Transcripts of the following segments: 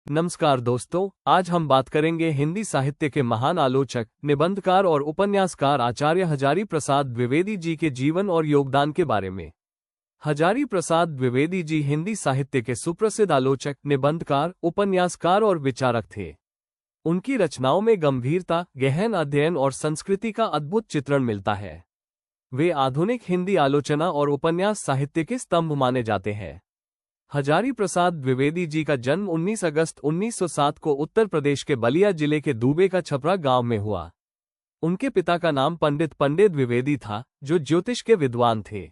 नमस्कार दोस्तों, आज हम बात करेंगे हिंदी साहित्य के महान आलोचक, निबंधकार और उपन्यासकार आचार्य हजारी प्रसाद द्विवेदी जी के जीवन और योगदान के बारे में। हजारी प्रसाद द्विवेदी जी हिंदी साहित्य के सुप्रसिद्ध आलोचक, निबंधकार, उपन्यासकार और विचारक थे। उनकी रचनाओं में गंभीरता, गहन अध्ययन और संस्कृति का अद्भुत चित्रण मिलता है। वे आधुनिक हिंदी आलोचना और उपन्यास साहित्य के स्तंभ माने जाते हैं। हजारी प्रसाद द्विवेदी जी का जन्म 19 अगस्त 1907 को उत्तर प्रदेश के बलिया जिले के दूबे का छपरा गांव में हुआ। उनके पिता का नाम पंडित द्विवेदी था, जो ज्योतिष के विद्वान थे।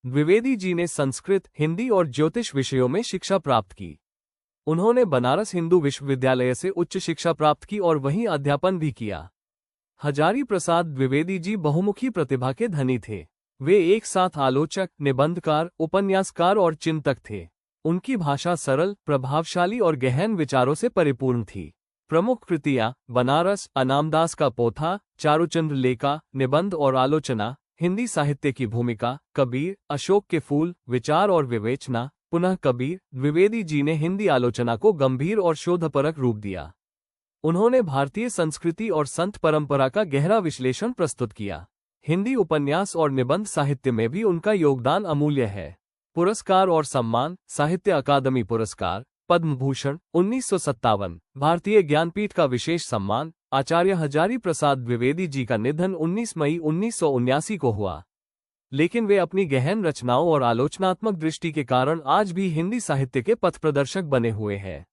द्विवेदी जी ने संस्कृत, हिंदी और ज्योतिष विषयों में शिक्षा प्राप्त की। उन्होंने बनारस हिंदू विश्वविद्यालय से उच्च शिक्षा प्राप्त की और वहीं अध्यापन भी किया। हजारी प्रसाद द्विवेदी जी बहुमुखी प्रतिभा के धनी थे। वे एक साथ आलोचक, निबंधकार, उपन्यासकार और चिंतक थे। उनकी भाषा सरल, प्रभावशाली और गहन विचारों से परिपूर्ण थी। प्रमुख कृतियां: बनारस, अनामदास का पोथा, चारुचंद्र लेखा, निबंध और आलोचना, हिंदी साहित्य की भूमिका, कबीर, अशोक के फूल, विचार और विवेचना, पुनः कबीर। द्विवेदी जी ने हिंदी आलोचना को गंभीर और शोधपरक रूप दिया। उन्होंने भारतीय संस्कृति और संत परंपरा का गहरा विश्लेषण प्रस्तुत किया। हिंदी उपन्यास और निबंध साहित्य में भी उनका योगदान अमूल्य है। पुरस्कार और सम्मान: साहित्य अकादमी पुरस्कार, पद्म भूषण 1957, भारतीय ज्ञानपीठ का विशेष सम्मान। आचार्य हजारी प्रसाद द्विवेदी जी का निधन 19 मई 1979 को हुआ, लेकिन वे अपनी गहन रचनाओं और आलोचनात्मक दृष्टि के कारण आज भी हिंदी साहित्य के पथप्रदर्शक बने हुए हैं।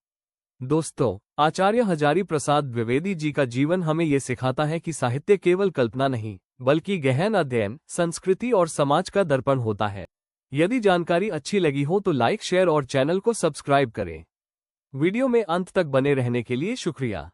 दोस्तों, आचार्य हजारी प्रसाद द्विवेदी जी का जीवन हमें ये सिखाता है कि साहित्य केवल कल्पना नहीं, बल्कि गहन अध्ययन, संस्कृति और समाज का दर्पण होता है। यदि जानकारी अच्छी लगी हो तो लाइक, शेयर और चैनल को सब्सक्राइब करें। वीडियो में अंत तक बने रहने के लिए शुक्रिया।